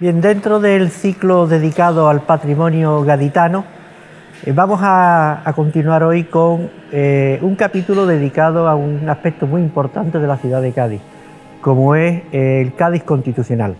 Bien, dentro del ciclo dedicado al patrimonio gaditano, vamos a continuar hoy con un capítulo dedicado a un aspecto muy importante de la ciudad de Cádiz, como es el Cádiz constitucional.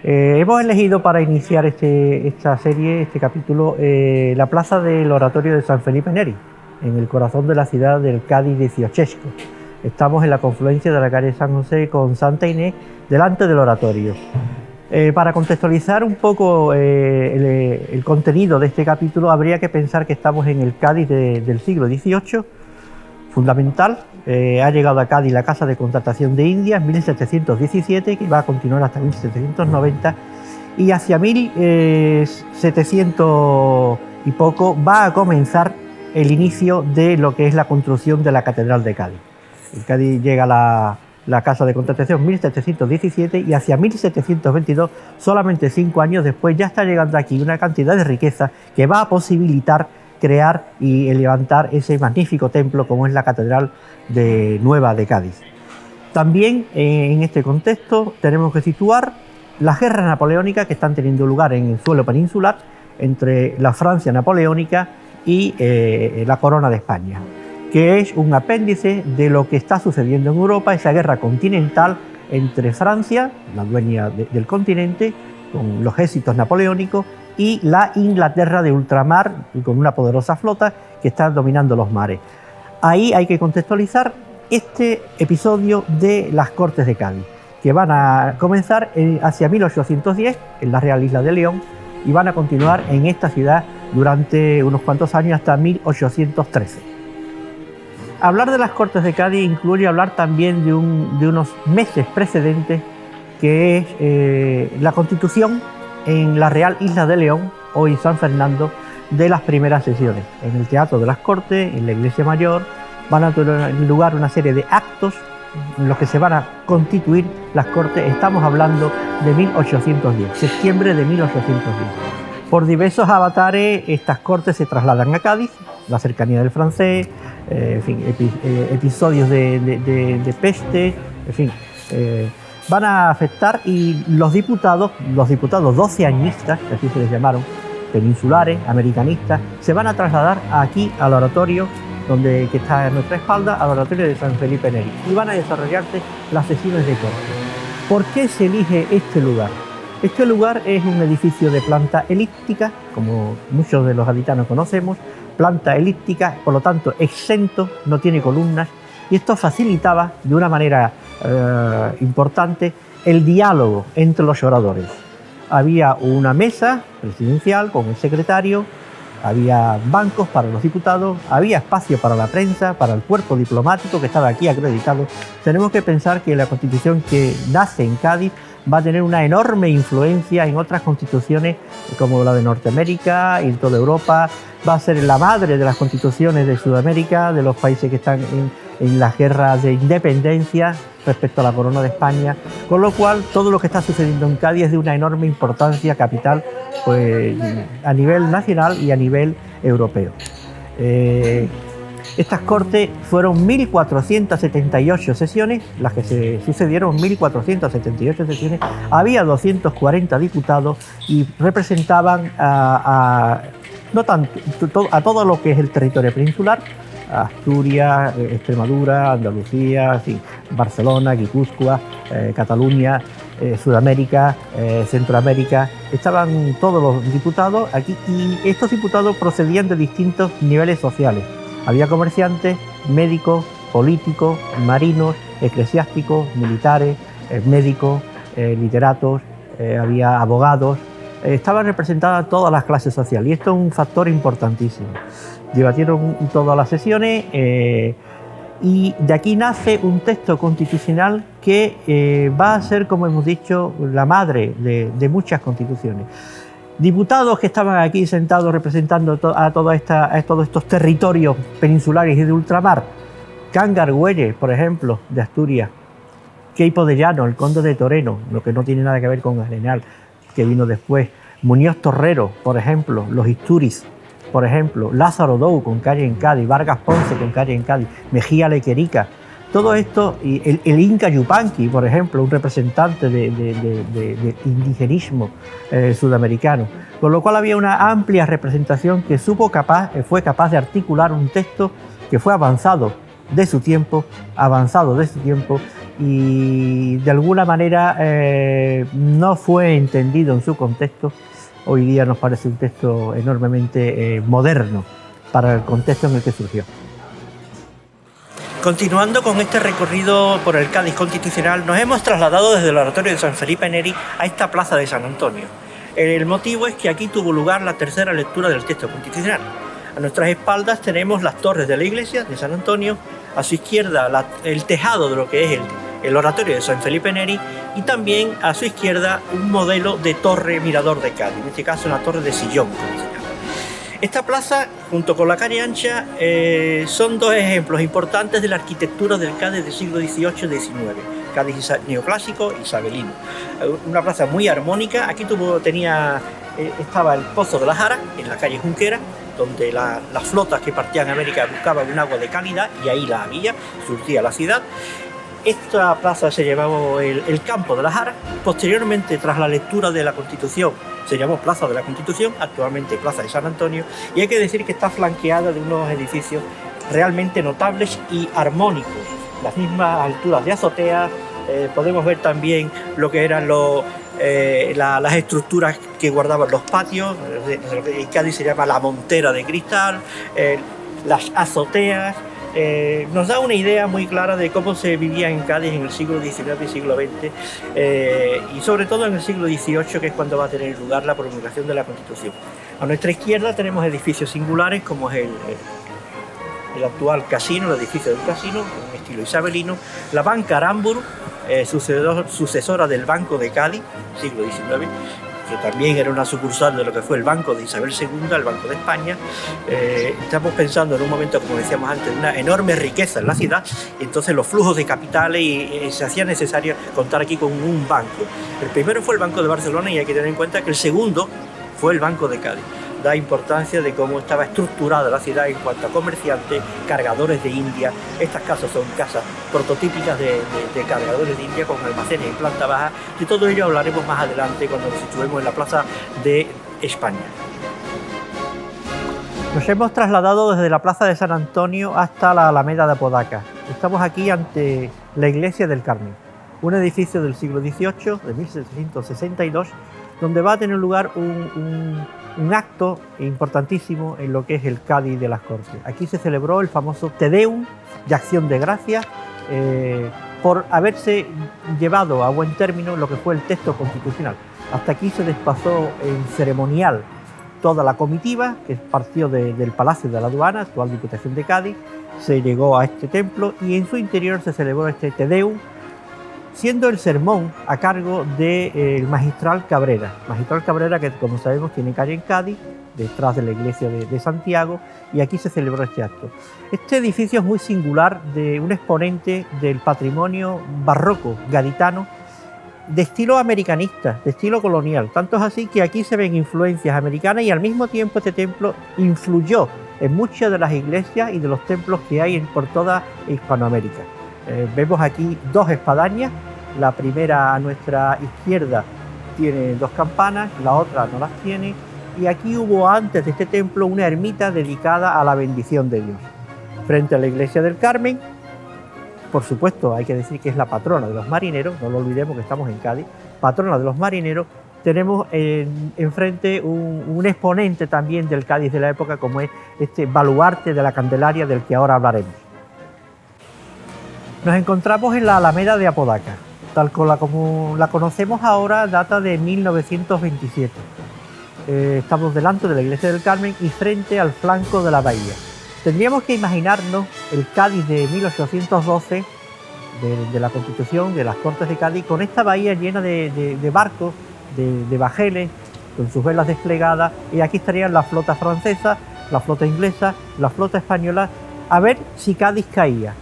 Hemos elegido para iniciar esta serie, este capítulo, la plaza del Oratorio de San Felipe Neri, en el corazón de la ciudad del Cádiz dieciochesco. Estamos en la confluencia de la calle San José con Santa Inés, delante del oratorio. Para contextualizar un poco el contenido de este capítulo, habría que pensar que estamos en el Cádiz del siglo XVIII, fundamental. Ha llegado a Cádiz la Casa de Contratación de Indias, 1717, que va a continuar hasta 1790, y hacia 1700 y poco va a comenzar el inicio de lo que es la construcción de la Catedral de Cádiz. En Cádiz llega la Casa de Contratación 1717 y hacia 1722, solamente 5 años después, ya está llegando aquí una cantidad de riqueza que va a posibilitar crear y levantar ese magnífico templo como es la Catedral Nueva de Cádiz. También en este contexto tenemos que situar las guerras napoleónicas que están teniendo lugar en el suelo peninsular entre la Francia napoleónica y la Corona de España, que es un apéndice de lo que está sucediendo en Europa, esa guerra continental entre Francia, la dueña del continente, con los ejércitos napoleónicos, y la Inglaterra de ultramar, con una poderosa flota que está dominando los mares. Ahí hay que contextualizar este episodio de las Cortes de Cádiz, que van a comenzar hacia 1810 en la Real Isla de León y van a continuar en esta ciudad durante unos cuantos años hasta 1813. Hablar de las Cortes de Cádiz incluye hablar también de unos meses precedentes, que es la constitución en la Real Isla de León, hoy San Fernando, de las primeras sesiones. En el Teatro de las Cortes, en la Iglesia Mayor, van a tener lugar una serie de actos en los que se van a constituir las Cortes. Estamos hablando de 1810, septiembre de 1810. Por diversos avatares, estas Cortes se trasladan a Cádiz, la cercanía del francés, en fin, episodios de peste, en fin, van a afectar, y los diputados doceañistas, que así se les llamaron, peninsulares, americanistas, se van a trasladar aquí al oratorio que está a nuestra espalda, al oratorio de San Felipe Neri, y van a desarrollarse las sesiones de corte. ¿Por qué se elige este lugar? Este lugar es un edificio de planta elíptica, como muchos de los gaditanos conocemos, planta elíptica, por lo tanto exento, no tiene columnas, y esto facilitaba de una manera importante el diálogo entre los oradores. Había una mesa presidencial con el secretario, había bancos para los diputados, había espacio para la prensa, para el cuerpo diplomático que estaba aquí acreditado. Tenemos que pensar que la Constitución que nace en Cádiz va a tener una enorme influencia en otras constituciones como la de Norteamérica y toda Europa. Va a ser la madre de las constituciones de Sudamérica, de los países que están en las guerras de independencia respecto a la Corona de España, con lo cual todo lo que está sucediendo en Cádiz es de una enorme importancia capital, pues, a nivel nacional y a nivel europeo. Estas Cortes fueron 1478 sesiones, las que se sucedieron, 1478 sesiones, había 240 diputados y representaban no tanto a todo lo que es el territorio peninsular, Asturias, Extremadura, Andalucía, en fin, Barcelona, Guipúzcoa, Cataluña, Sudamérica, Centroamérica. Estaban todos los diputados aquí, y estos diputados procedían de distintos niveles sociales. Había comerciantes, médicos, políticos, marinos, eclesiásticos, militares, médicos, literatos, había abogados. Estaban representadas todas las clases sociales, y esto es un factor importantísimo. Debatieron todas las sesiones y de aquí nace un texto constitucional que va a ser, como hemos dicho, la madre de muchas constituciones. Diputados que estaban aquí sentados representando a todos estos territorios peninsulares y de ultramar. Cángar Güelles, por ejemplo, de Asturias. Queipo de Llano, el conde de Toreno, lo que no tiene nada que ver con el general que vino después. Muñoz Torrero, por ejemplo, los Istúriz, por ejemplo, Lázaro Dou con calle en Cádiz, Vargas Ponce con calle en Cádiz, Mejía Lequerica, Todo esto, y el Inca Yupanqui, por ejemplo, un representante de indigenismo sudamericano, con lo cual había una amplia representación que fue capaz de articular un texto que fue avanzado de su tiempo, y de alguna manera no fue entendido en su contexto. Hoy día nos parece un texto enormemente moderno para el contexto en el que surgió. Continuando con este recorrido por el Cádiz constitucional, nos hemos trasladado desde el oratorio de San Felipe Neri a esta plaza de San Antonio. El motivo es que aquí tuvo lugar la tercera lectura del texto constitucional. A nuestras espaldas tenemos las torres de la iglesia de San Antonio, a su izquierda el tejado de lo que es el oratorio de San Felipe Neri, y también a su izquierda un modelo de torre mirador de Cádiz, en este caso una torre de sillón, como se llama. Esta plaza, junto con la calle Ancha, son dos ejemplos importantes de la arquitectura del Cádiz del siglo XVIII y XIX. Cádiz neoclásico e isabelino. Una plaza muy armónica. Aquí estaba el Pozo de la Jara, en la calle Junquera, donde las flotas que partían a América buscaban un agua de calidad, y ahí la había, surtía la ciudad. Esta plaza se llamaba el Campo de la Jara. Posteriormente, tras la lectura de la Constitución, se llamó Plaza de la Constitución, actualmente Plaza de San Antonio, y hay que decir que está flanqueada de unos edificios realmente notables y armónicos. Las mismas alturas de azotea, podemos ver también lo que eran las estructuras que guardaban los patios, en Cádiz se llama la montera de cristal, las azoteas. Nos da una idea muy clara de cómo se vivía en Cádiz en el siglo XIX y siglo XX, y sobre todo en el siglo XVIII, que es cuando va a tener lugar la promulgación de la Constitución. A nuestra izquierda tenemos edificios singulares, como es el actual casino, el edificio del casino, en estilo isabelino, la Banca Aramburu, sucesora del Banco de Cádiz, siglo XIX, que también era una sucursal de lo que fue el Banco de Isabel II, el Banco de España. Estamos pensando en un momento, como decíamos antes, de una enorme riqueza en la ciudad, y entonces los flujos de capitales, y se hacía necesario contar aquí con un banco. El primero fue el Banco de Barcelona, y hay que tener en cuenta que el segundo fue el Banco de Cádiz. Da importancia de cómo estaba estructurada la ciudad en cuanto a comerciantes, cargadores de India. Estas casas son casas prototípicas de cargadores de India, con almacenes en planta baja. De todo ello hablaremos más adelante cuando nos situemos en la Plaza de España. Nos hemos trasladado desde la Plaza de San Antonio hasta la Alameda de Apodaca. Estamos aquí ante la Iglesia del Carmen, un edificio del siglo XVIII, de 1762, donde va a tener lugar un acto importantísimo en lo que es el Cádiz de las Cortes. Aquí se celebró el famoso Te Deum de Acción de Gracias, por haberse llevado a buen término lo que fue el texto constitucional. Hasta aquí se desplazó en ceremonial toda la comitiva, que partió del Palacio de la Aduana, actual Diputación de Cádiz, se llegó a este templo, y en su interior se celebró este Te Deum, siendo el sermón a cargo del magistral Cabrera. Magistral Cabrera, que como sabemos tiene calle en Cádiz, detrás de la iglesia de Santiago, y aquí se celebró este acto. Este edificio es muy singular, de un exponente del patrimonio barroco gaditano, de estilo americanista, de estilo colonial. Tanto es así que aquí se ven influencias americanas, y al mismo tiempo este templo influyó en muchas de las iglesias y de los templos que hay por toda Hispanoamérica. Vemos aquí dos espadañas. La primera a nuestra izquierda tiene dos campanas, la otra no las tiene, y aquí hubo antes de este templo una ermita dedicada a la bendición de Dios. Frente a la iglesia del Carmen, por supuesto hay que decir que es la patrona de los marineros, no lo olvidemos que estamos en Cádiz, patrona de los marineros. Tenemos enfrente un exponente también del Cádiz de la época, como es este baluarte de la Candelaria, del que ahora hablaremos. Nos encontramos en la Alameda de Apodaca. Tal como la conocemos ahora, data de 1927. Estamos delante de la iglesia del Carmen y frente al flanco de la bahía. Tendríamos que imaginarnos el Cádiz de 1812, de la Constitución, de las Cortes de Cádiz, con esta bahía llena de barcos, de bajeles, con sus velas desplegadas, y aquí estarían la flota francesa, la flota inglesa, la flota española, a ver si Cádiz caía.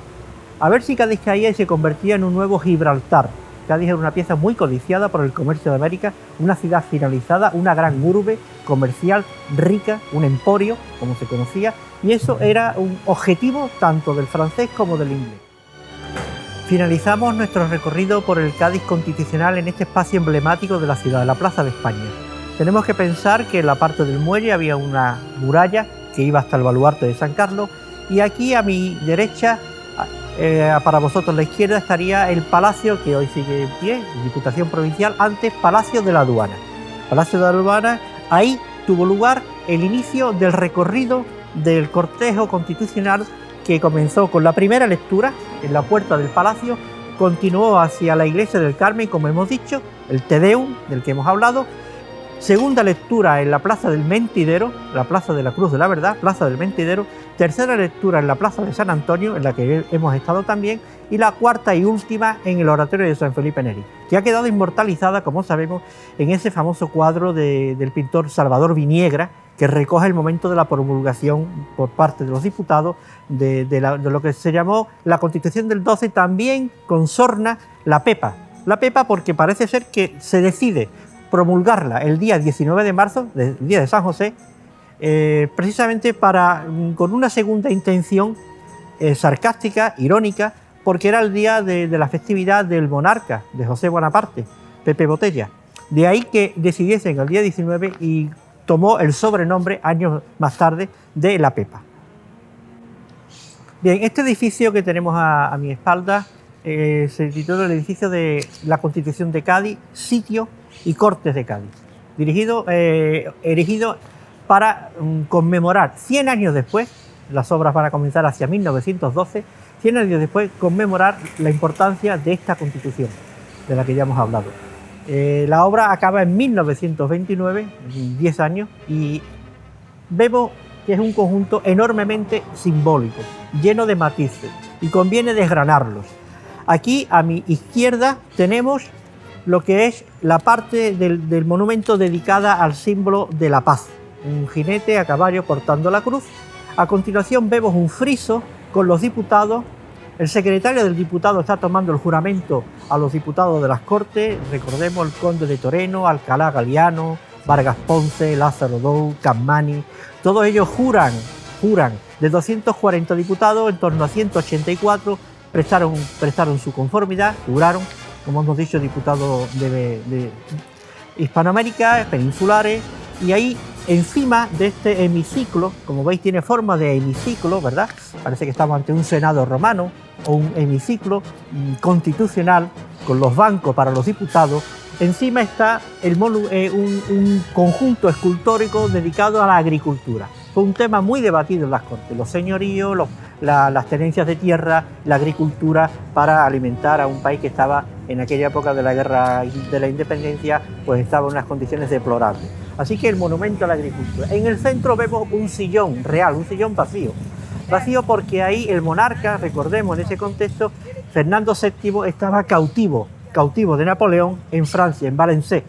A ver si Cádiz caía y se convertía en un nuevo Gibraltar. Cádiz era una pieza muy codiciada por el comercio de América, una ciudad finalizada, una gran urbe comercial rica, un emporio, como se conocía, y eso era un objetivo tanto del francés como del inglés. Finalizamos nuestro recorrido por el Cádiz constitucional en este espacio emblemático de la ciudad, la Plaza de España. Tenemos que pensar que en la parte del muelle había una muralla que iba hasta el baluarte de San Carlos, y aquí a mi derecha, para vosotros la izquierda, estaría el palacio que hoy sigue en pie, Diputación Provincial, antes Palacio de la Aduana. Palacio de la Aduana, ahí tuvo lugar el inicio del recorrido del cortejo constitucional, que comenzó con la primera lectura en la puerta del palacio, continuó hacia la iglesia del Carmen, como hemos dicho, el Te Deum, del que hemos hablado. Segunda lectura en la Plaza del Mentidero, la Plaza de la Cruz de la Verdad, Plaza del Mentidero. Tercera lectura en la Plaza de San Antonio, en la que hemos estado también. Y la cuarta y última en el Oratorio de San Felipe Neri, que ha quedado inmortalizada, como sabemos, en ese famoso cuadro del pintor Salvador Viniegra, que recoge el momento de la promulgación por parte de los diputados de lo que se llamó la Constitución del 12, también con sorna la Pepa. La Pepa porque parece ser que se decide promulgarla el día 19 de marzo, el día de San José, precisamente con una segunda intención sarcástica, irónica, porque era el día de la festividad del monarca, de José Bonaparte, Pepe Botella. De ahí que decidiesen el día 19 y tomó el sobrenombre, años más tarde, de La Pepa. Bien, este edificio que tenemos a mi espalda se titula el edificio de la Constitución de Cádiz, Sitio y Cortes de Cádiz, erigido para conmemorar 100 años después, las obras van a comenzar hacia 1912, 100 años después, conmemorar la importancia de esta Constitución, de la que ya hemos hablado. La obra acaba en 1929, 10 años, y vemos que es un conjunto enormemente simbólico, lleno de matices, y conviene desgranarlos. Aquí a mi izquierda tenemos lo que es la parte del monumento dedicada al símbolo de la paz, un jinete a caballo portando la cruz. A continuación vemos un friso con los diputados. El secretario del diputado está tomando el juramento a los diputados de las Cortes. Recordemos el conde de Toreno, Alcalá Galiano, Vargas Ponce, Lázaro Dou, Capmany. Todos ellos juran. De 240 diputados, en torno a 184 prestaron su conformidad, juraron, como hemos dicho, diputados de Hispanoamérica, peninsulares. Y ahí, encima de este hemiciclo, como veis, tiene forma de hemiciclo, ¿verdad? Parece que estamos ante un senado romano o un hemiciclo constitucional con los bancos para los diputados. Encima está un conjunto escultórico dedicado a la agricultura. Fue un tema muy debatido en las Cortes, los señoríos, las tenencias de tierra, la agricultura para alimentar a un país que estaba en aquella época de la guerra de la independencia, pues estaba en unas condiciones deplorables. Así que el monumento a la agricultura. En el centro vemos un sillón real, un sillón vacío. Vacío porque ahí el monarca, recordemos en ese contexto, Fernando VII estaba cautivo de Napoleón en Francia, en Valencé.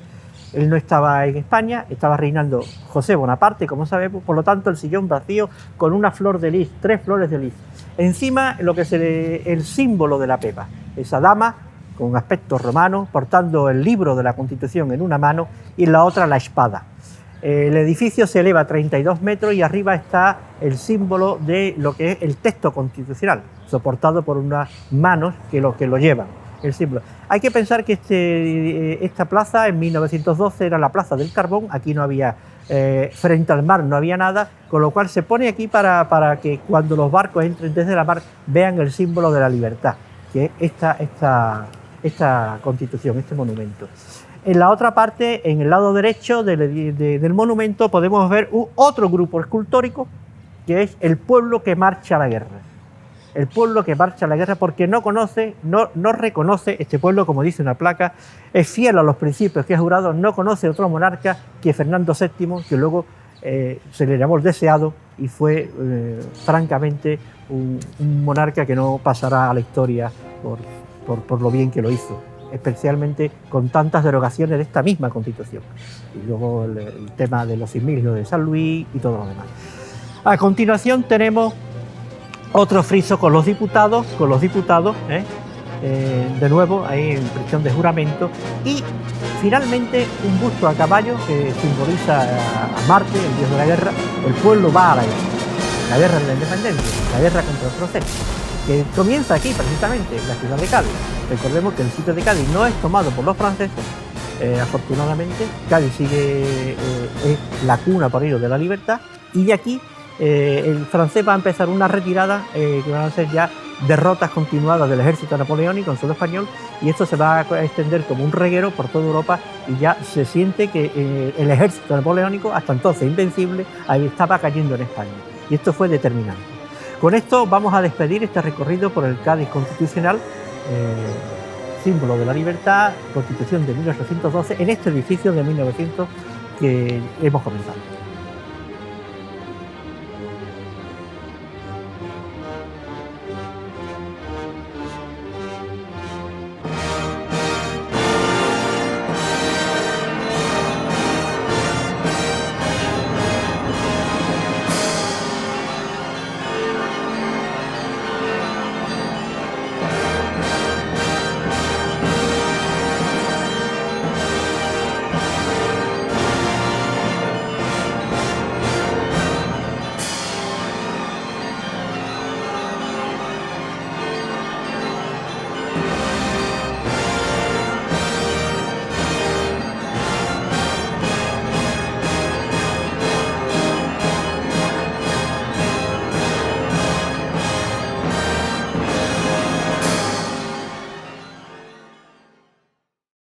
Él no estaba en España, estaba reinando José Bonaparte, como sabemos, por lo tanto el sillón vacío con una flor de lis, 3 flores de lis. Encima lo que el símbolo de la Pepa, esa dama con aspecto romano, portando el libro de la Constitución en una mano y en la otra la espada. El edificio se eleva a 32 metros y arriba está el símbolo de lo que es el texto constitucional, soportado por unas manos que lo llevan, el símbolo. Hay que pensar que esta plaza en 1912 era la Plaza del Carbón, aquí no había, frente al mar no había nada, con lo cual se pone aquí para que cuando los barcos entren desde la mar vean el símbolo de la libertad, que es esta Constitución, este monumento. En la otra parte, en el lado derecho del monumento, podemos ver otro grupo escultórico, que es el pueblo que marcha a la guerra. El pueblo que marcha a la guerra porque no reconoce, este pueblo, como dice una placa, es fiel a los principios que ha jurado, no conoce otro monarca que Fernando VII, que luego se le llamó el deseado y fue francamente un monarca que no pasará a la historia por lo bien que lo hizo, especialmente con tantas derogaciones de esta misma Constitución. Y luego el tema de los inmilios de San Luis y todo lo demás. A continuación tenemos otro friso con los diputados, de nuevo ahí en prisión de juramento, y finalmente un busto a caballo que simboliza a Marte, el dios de la guerra. El pueblo va a la guerra de la independencia, la guerra contra el proceso. que comienza aquí precisamente, en la ciudad de Cádiz. Recordemos que el sitio de Cádiz no es tomado por los franceses, afortunadamente. Cádiz sigue, es la cuna por ello de la libertad, y de aquí el francés va a empezar una retirada que van a ser ya derrotas continuadas del ejército napoleónico en suelo español, y esto se va a extender como un reguero por toda Europa, y ya se siente que el ejército napoleónico, hasta entonces invencible, estaba cayendo en España, y esto fue determinante. Con esto vamos a despedir este recorrido por el Cádiz constitucional, símbolo de la libertad, Constitución de 1812, en este edificio de 1900 que hemos comenzado.